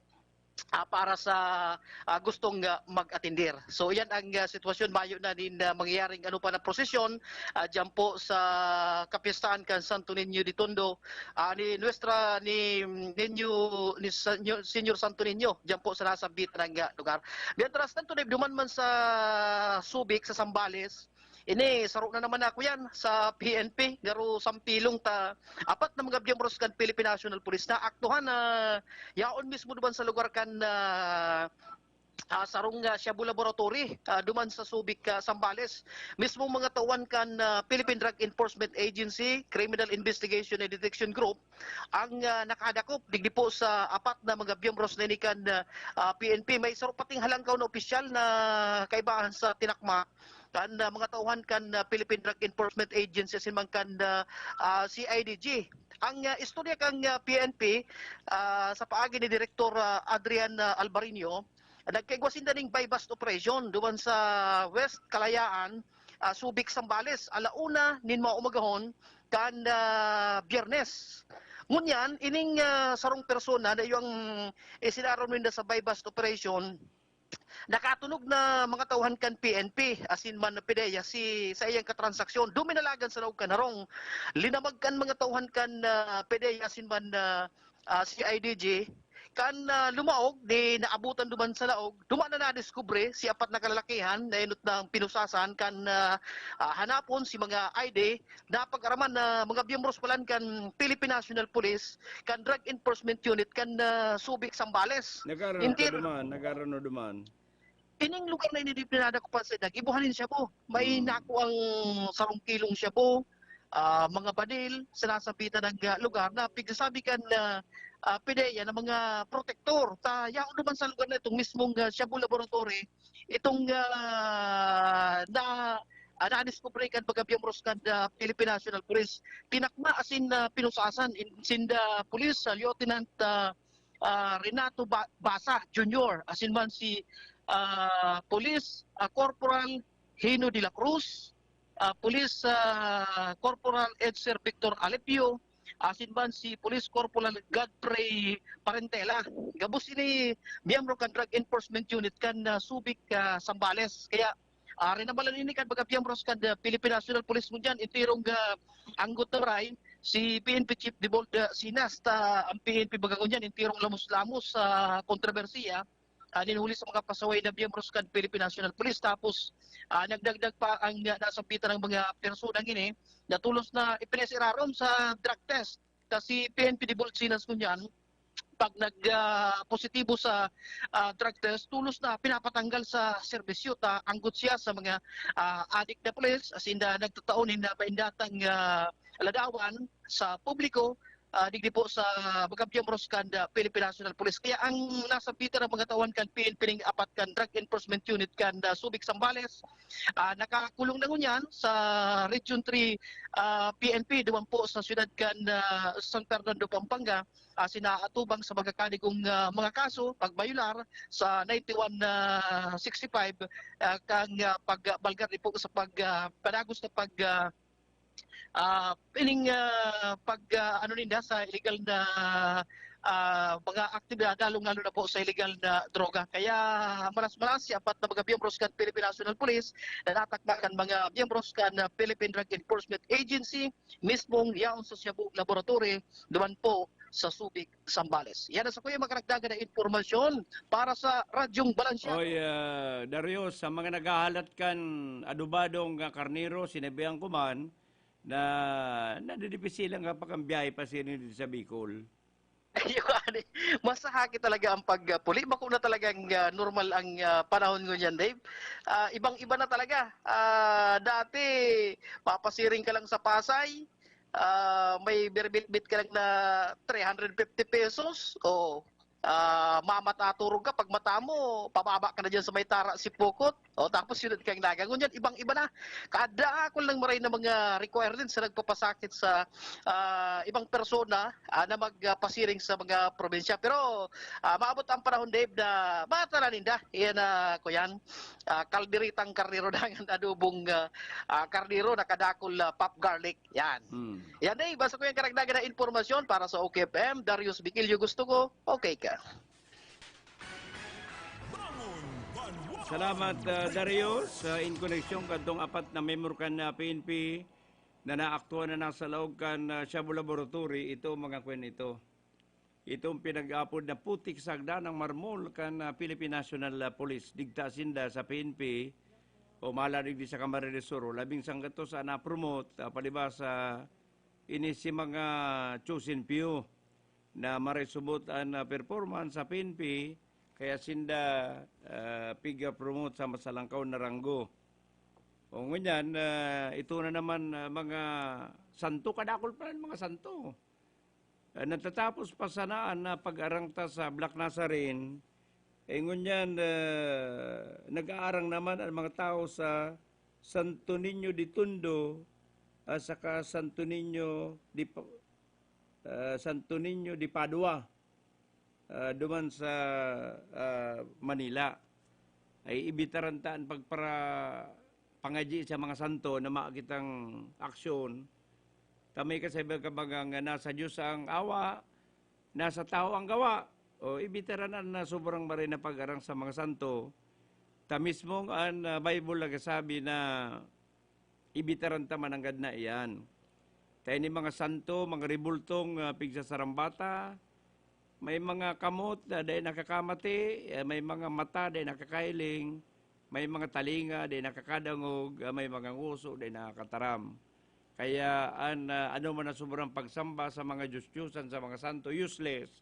para sa gustong mag-atindir. So yan ang sitwasyon mayo na din mangyayaring ano pa na prosesyon diyan po sa kapistahan kan Santo Niño di Tondo ni Senyor Santo Niño diyan po sa nasabitan ng lugar. Mientras tanto duman man sa Subic sa Zambales ini saro na naman ako yan sa PNP garo sampilong apat na mga miyembros kan Philippine National Police na aktuhan na yaon mismo duman sa lugar kan sarong Shabu Laboratory duman sa Subic Zambales mismo mga tawan kan Philippine Drug Enforcement Agency Criminal Investigation and Detection Group ang nakadakop digdi po sa apat na mga miyembros na kan PNP may saro pating halangkaw na opisyal na kaibahan sa tinakma kan mga tauhan kan Philippine Drug Enforcement Agency sinman kan CIDG. Ang istorya kang PNP sa paagi ni Direktor Adrian Albarino nagkaigwasin daning bypass operation duman sa West Kalayaan, Subic Zambales alauna nin maumagahon kan Biyernes. Ngunyan ining sarong persona na yung isinaron nila sa bypass operation nakatunog na mga tauhan kan PNP asin man na pideya sa iyang katransaksyon duminalagan sa laog kanarong linamag kan mga tauhan kan pideya asin man si IDG kan lumaog di naabutan duman sa laog duma na nadiskubre si apat na kalalakihan na inut ng pinusasan kan hanapon si mga ID na pag-araman na mga miyembros palan kan Philippine National Police kan Drug Enforcement Unit kan Subic Zambales.
Nagarano duman.
Ining lugar na inidiplinada ko pa sa nagibuhanin siya po. May nako ang sarong kilong siya po. Mga badil, sinasabitan ng lugar na pigsasabi kan pideya ng mga protektor. Yaon naman sa lugar na itong mismong Shabu Laboratory, itong na-discover kan pagkabiyambros kan Philippine National Police. Tinakma asin pinusasan, sinda police, Lieutenant Renato Basa Jr. Asin man si Police Corporal Hino de la Cruz, Police Corporal Edser Victor Alepio, asin man si Police Corporal Godfrey Parentela. Gabos ini miyembro kan Drug Enforcement Unit kan Subic Sambales. Kaya rinamalan ini kan baga miyembros kan Philippine National Police mo dyan, itirong anggota ray si PNP Chief de Bolda Sinas ang PNP baga ko dyan, itirong lamos-lamos sa kontrobersiya. Ninhuli sa mga pasaway na miyembros kan Philippine National Police, tapos nagdagdag pa ang nasampitan ng mga personang ini na tulos na ipinesirarom sa drug test. Kasi PNP de Bolsinas ko niyan, pag nag-positibo sa drug test, tulos na pinapatanggal sa serbisyo. Anggot siya sa mga addict na police, as in nagtataonin na paindatang ladawan sa publiko, digdi po sa Bagapyamros kan Philippine National Police. Kaya ang nasa pita ng mga tawan kan PNP apat kan Drug Enforcement Unit kan Subic Sambales, nakakulong na ngunyan sa Region 3 PNP duman po sa siyudad kan San Fernando, Pampanga, sinaatubang sa mga kanigong mga kaso pagbayular sa 9165 kang pagbalgar po sa pagpanagos na pining ano ninda sa illegal na mga aktibidad, lalong-lalo na po sa illegal na droga. Kaya malas-malas si apat na mga miyembros kan Philippine National Police na natakdakan mga miyembros kan Philippine Drug Enforcement Agency mismong yaon sa Cebu Laboratory duman po sa Subic, Sambales. Yan sa kuya magkaragdagan na informasyon para sa Radyong Balansya.
Oy, Dario, sa mga naghahalat kan adubadong karniro, sinabihan ko man na nadidipisilan ka pa kang biyahe pa siya dito sa Bicol.
Masahaki talaga ang pagpuli. Bako na talagang normal ang panahon ngunyan, Dave. Ibang-iba na talaga. Dati, papasiring ka lang sa Pasay, may birbit ka lang na 350 pesos. O mamataturog ka pag mata mo, pababa ka na dyan sa may tara si Pukot. O tapos yun kang nagangon yan, ibang-iba na. Kada ako lang maray na mga requirements sa nagpapasakit sa ibang persona na magpasiring sa mga probinsya. Pero maabot ang panahon, Dave, na bata na ninda. Iyan ko yan. Kalderitang karniro na ang adubong karniro na kadakol pop garlic. Yan. Yan, Dave. Basta ko yung karagdagan na informasyon para sa OKFM. Darius Bikilio, gusto ko. Okay ka.
Salamat, Darius. In connection kadtong apat na member kan PNP na naaktuhan na nasa loob kan Cebu Laboratory, ito mga kwen ito. Itong pinag-apod na putik sagda ng marmol kan Philippine National Police. Digtasinda sa PNP o malarig di sa Camarines Sur. Labing sanggato sa na-promote palibasa ini si mga chosen few na maresubot ang performance sa PNP. Kaya sinda piga-promote sa masalangkaw na ranggo. O ngunyan, ito na naman mga santo, kadakol pa rin mga santo. Natatapos pa sanaan na pag-arangta sa Black Nazarene, ngunyan, nag-aarang naman ang mga tao sa Santo Niño di Tondo, saka Santo Niño di Padua. Duman sa Manila ay ibitarantaan pagpara pangaji sa mga santo na makitang aksyon. Kami kasi kabagang nasa Diyos ang awa, nasa tao ang gawa. O ibitaranan na sobrang maray na pag-arang sa mga santo. Ta mismong ang Bible nagsasabi na ibitaran taman ang gadna iyan. Tayo ni mga santo, mga ribultong pigsa sarambata, may mga kamot na dahil nakakamati, may mga mata dahil nakakailing, may mga talinga dahil nakakadangog, may mga nguso dahil nakakataram. Kaya ano man na sobrang pagsamba sa mga Diyos-Diyusan, sa mga santo, useless.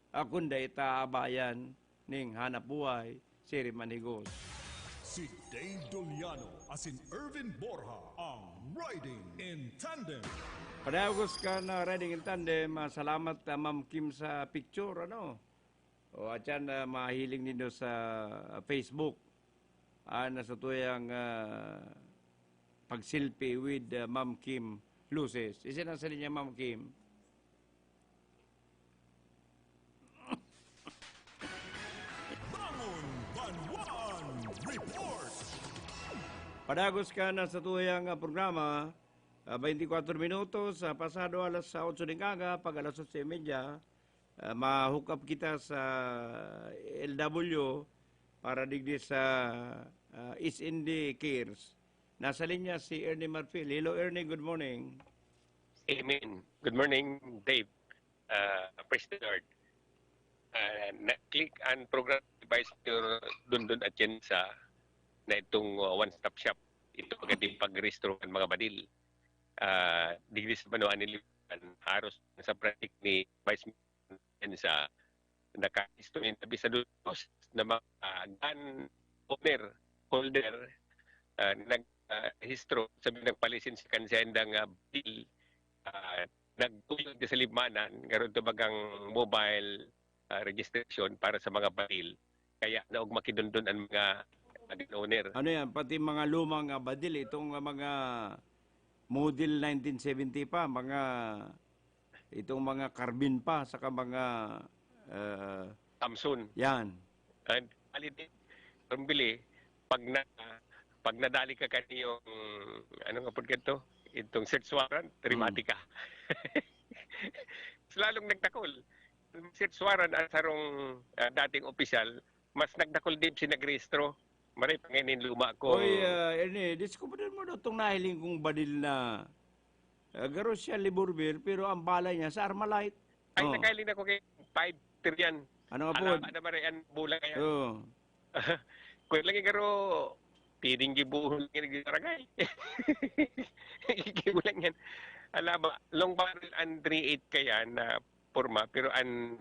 Kundi itaabayan ning hanap buhay, Siri Manigos.
Si Dave Doliano as in Irvin Borja ang Riding in Tandem.
Padagos ka na Riding in Tandem, salamat Ma'am Kim sa picture, ano? O at yan, mahiling nindo sa Facebook. Nasa tuyang pagsilpi with Ma'am Kim Luces. Isin ang sa linya, Ma'am Kim. Padagos ka na sa tuyang programa, 24 minutos, pasado alas 8 ng kaga, pag alas 8:30, ma-hook up kita sa LW para digdi sa East Indy Cares. Nasa linya si Ernie Marfil. Hello Ernie, good morning.
Amen. Good morning, Dave. Praise the Lord. Na-click ang program device your Dundun at Jensa na itong one-stop shop. Ito agad yung pag-restore ng mga badil. Digris manuan nilipan haros sa pratik ni Vice Jensa naka-restore yung tabi sa dulos na mga gun holder nag-histro sabi nagpalisin sa kansendang bill nagtuyog sa limanan ngayon ito bagang mobile registration para sa mga badil. Kaya naog makidundon ang mga owner.
Ano yan? Pati mga lumang badil, itong mga model 1970 pa, itong mga carbine pa, saka mga
Samsung.
Yan.
Alidin, bili, pag nadali ka kaniyong, ano nga po ganito? Itong search warrant, trimatica. Lalong nagtakol. Search warrant at sarong dating opisyal, mas nagdakol din si nagrehistro. Maray panginin luma ko.
Oy, Ernie, diskubrin mo na itong nahiling kong badil na garo siya Liburbil, pero ang bala niya sa Armalite.
Ay, nakahiling na ko kay 5 trillion.
Ano nga po?
Alama na maray ang bulang kaya.
Oo.
Kung lagi garo, piling gibuhon ng naragay. Gibulang yan. Alama, long barrel and 3.8 kaya na forma, pero an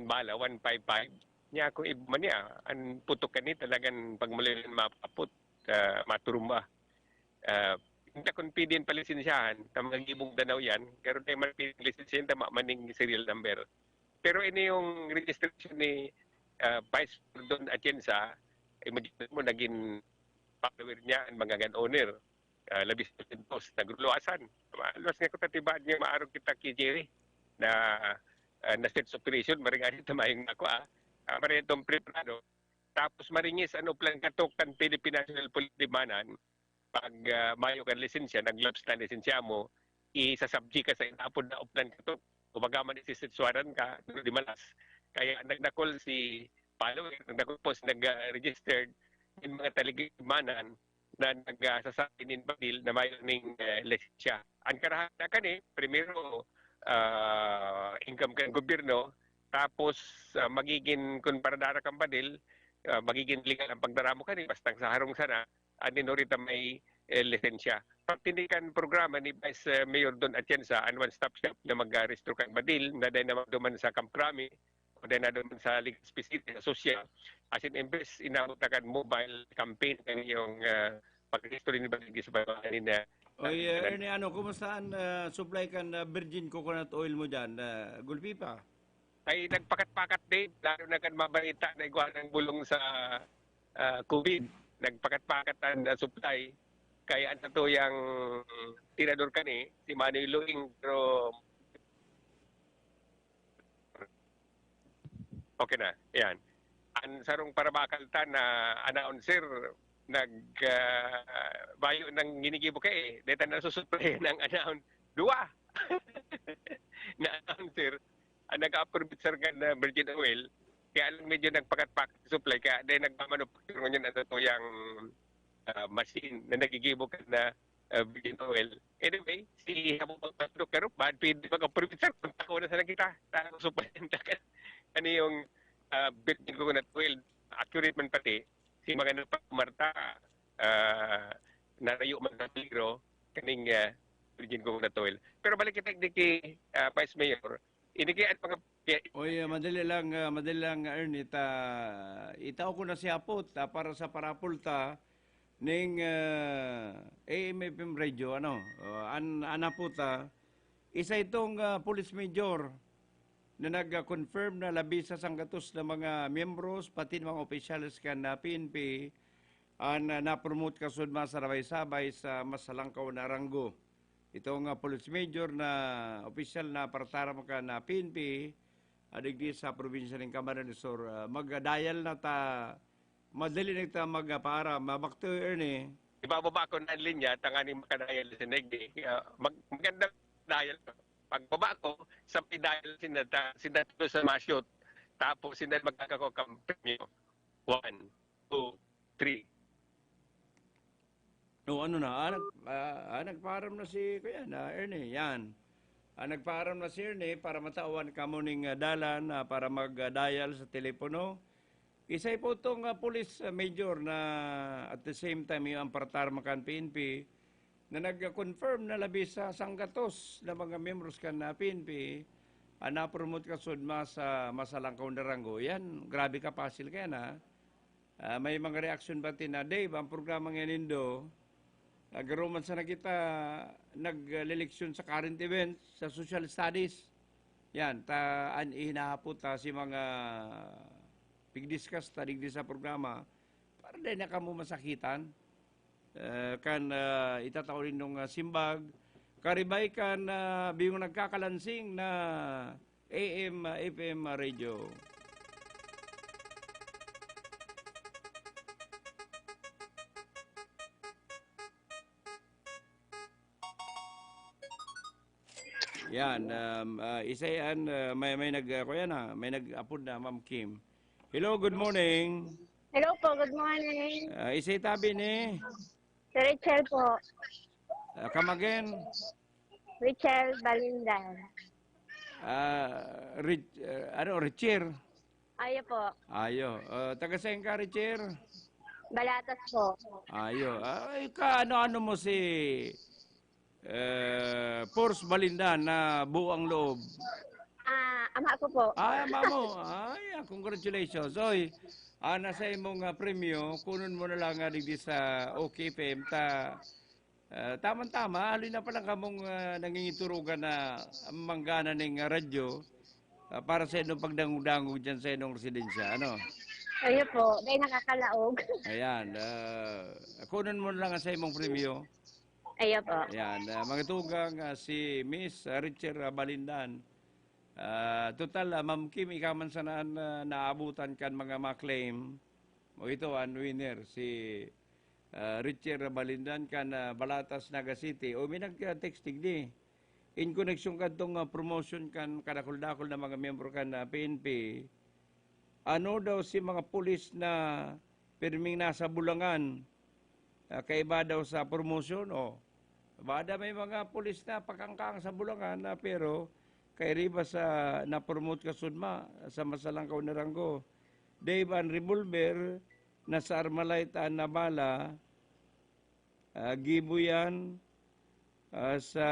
bala, 155. Niya ako iba niya, ang putok ni talagang pagmalilan mapaput, maturumba. Hindi confident pa lisensyahan, tamang gibong danaw yan, pero tayo malapit lisensyahan, tama maning serial number. Pero ini yung registration ni Vice President Atienza, imagine mo, naging follower niya ang mga gun owner. Labis dos, nagruluasan. Luas nga ko tatibaan niya, maarong kita kay Jerry na state operation, maringan ito mayong ako marin itong preparado. Tapos maringis, plan katok kan Philippine National Police Dimanan, pag mayo kan lisensya, naglabs na lisensya mo, isasabji ka sa inapod na uplan katok. Kumagaman isisitsuaran ka, di malas. Kaya nagdakol si follower, nagdakol po nag-registered yung mga taligimanan na nagsasabinin badil na mayroon ng lisensya. Ang karahan na primero, income ka ng gobyerno, tapos magiging kung para dara kang badil, magiging legal ang pagdaramo ka basta sa harong sana aninurita may lisensya. Pagtindikan programa ni Vice Mayor Don Atienza ang one-stop shop na mag-restore kang badil na dahil naman duman sa Camp Crami o dahil na duman sa League Specific sa Social. As in, imbes inabot na kan mobile campaign yung pag-restore ni badil sa babae na
Oy, Ernie, kumusta ang supply kan virgin coconut oil mo dyan? Gulpi pa?
Ay nagpakat-pakat din, lalo na kan mabalita na iguan ng bulong sa COVID. Nagpakat-pakat ang supply. Kaya ang to yung tirador ka si Manny Luing, pero okay na, yan. Ang sarong parabakaltan na announcer, bayo ng ginigibo dito na susupply ng dua na announcer nag-approve sir na virgin oil, kaya lang medyo nagpakat-pakat supply, kaya dahil nagmamanufacture ngayon yung machine na nagigibo na virgin oil. Anyway, si Habong Pagpatro, pero bad pwede mag-approve sir, punta ko na sa nakita, tapos supply ano yung virgin coconut oil, accurate man pati, si mga nagpakumarta, narayo man sa peligro, kaning virgin coconut oil. Pero balik kita kay Vice Mayor, inikiat mga...
Oy, madali lang, Ernie, itaw ko na si Apot para sa parapulta ning AM/FM radio, anaputa, isa itong police major na nag-confirm na labis sa sanggatos na mga miyembros, pati mga opisyalis na PNP, na-promote kasud masarabay-sabay sa masalangkaw na ranggo. Itong police major na opisyal na partara ka na PNP, adigdi sa probinsya ng Camarines Sur, mag-dial na ta, madali na ta para mabakto, Ernie,
ibababa ko na ang linya, tangani makadayal sa negdi. Magandang dayal. Pagbaba ko, sa dayal sinatulo sa masyot. Tapos sinal magkakako kang premyo. 1, 2, 3.
No, ano na, nagparam na si Kuya na Ernie, yan. Nagparam na si Ernie para matawan ka mo ning dalan para mag-dial sa telepono. Isa'y po itong police major na at the same time yung ampartar makan PNP na nag-confirm na labis sa sanggatos na mga membros kan na PNP na-promote ka sudma sa Masalangkaw na Rango. Yan, grabe ka pasil kaya na. May mga reaction ba na, Dave, ang programang yan indo, nagkaroon sa na kita nagleleksyon sa current events, sa social studies. Yan, hinahapot si mga pig-discuss tadig sa programa para din na kamo masakitan. Itatawin nung simbag, karibay kan biyong nagkakalansing na AM, FM radio. Yan, isa yan, may nag-upload na, Ma'am Kim. Hello, good morning.
Hello po, good morning.
Isa tabi ni?
Si Richel po.
Come again?
Richel Balindan.
Richir?
Ayo po.
Ayo. Taga saan ka, Richir?
Balatas po.
Ayo. Ano mo si Force Balindan na buang loob?
Ama ko po.
Ama mo. Congratulations. Oy, nasa imong premyo, kunon mo na lang digdi sa OKPM tama-tama, haloy na palang kamong nangingiturugan na manggana ng radyo para sa inong pagdango-dango dyan sa inong residensya. Ano?
Ayo po, dahil nakakalaog.
Ayan, kunon mo na lang sa imong premyo.
Ayo po.
Ayan, mga tugang si Miss Richard Balindan. Total, Ma'am Kim, ikaman sanaan naabutan kan mga claim. O ito, ang winner, si Richard Balindan kan Balatas, Naga City. O may nag-texting di. In connection kan itong promotion kan kadakol-dakol na mga miyembro kan PNP. Ano daw si mga pulis na pirming nasa Bulangan, kaiba daw sa promotion? O, bada may mga pulis na pakangkang sa Bulangan pero kay riba sa na-promote ka sudma sa Masalangkaw na Rango. Dave, ang revolver na sa Armalite na bala, gibo yan sa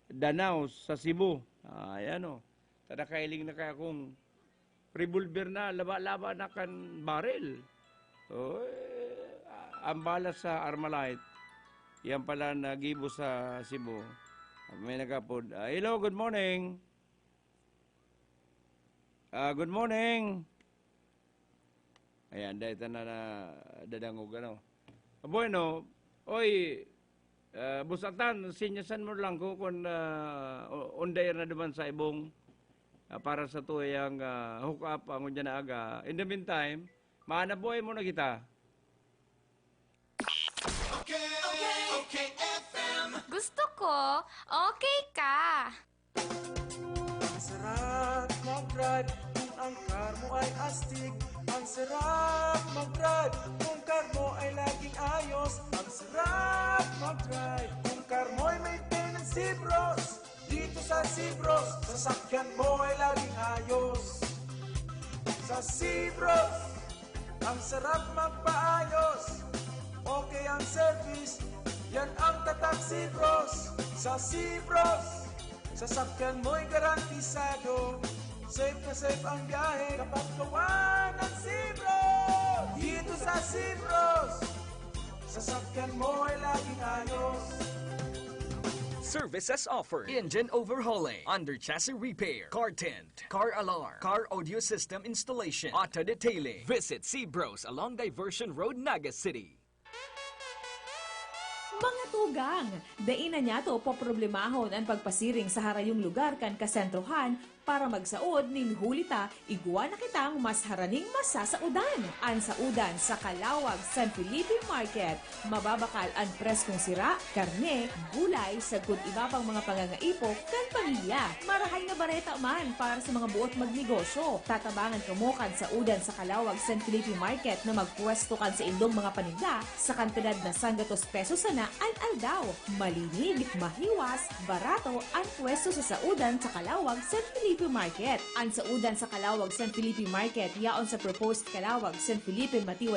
Danau, sa Cebu. Ayan o. Tada kailing na kaya kung revolver na, laba-laba na kan baril. So, ang bala sa Armalite, yan pala na gibo sa Cebu. May nagapod. Hello, good morning. Good morning. Ayan, dahil na dadangog, ano. Bueno, oy, busatan, sinyasan mo lang ko kung unday na naman sa ibong para sa tuyang hook up ang unya na aga. In the meantime, maanabuhay mo na kita.
Okay, FM. Gusto ko, okay ka.
Ang sarap mag-drive kung ang car mo ay astig. Ang sarap mag-drive kung car mo ay laging ayos. Ang sarap mag-drive kung car mo ay may maintenance Zebros. Dito sa Zebros, sasakyan mo ay laging ayos. Sa Zebros, ang sarap magpaayos. Okay ang service, yan ang tatak Zebros. Sa Zebros, sasakyan mo'y garantisado. Safe na safe ang biyahe kapag gawa ng Zebros. Dito sa Zebros, sasakyan mo ay laging ayos.
Services offered: engine overhauling, under chassis repair, car tent, car alarm, car audio system installation, auto detailing. Visit Zebros along Diversion Road, Naga City.
Mga tugang, dainan niya to po problemahon ang pagpasiring sa harayong lugar kan kasentrohan para magsaod ning hulita, igwa na kitang mas haraning masasaudan. Ang saudan sa Calawag San Felipe Market. Mababakal ang preskong sira, karne, gulay, sagud iba pang mga pangangaipok kan pamilya. Marahay nga bareta man para sa mga buot magnegosyo. Tatabangan kamo kan saudan sa Calawag San Felipe Market na magpwesto kan sa indong mga paninda sa kantidad na 100 pesos sana ang aldaw. Malinig, mahiwas, barato ang pwesto sa saudan sa Calawag San Felipe Market. Ang saudan sa Calawag San Felipe Market yaon sa proposed Calawag San Felipe Matiway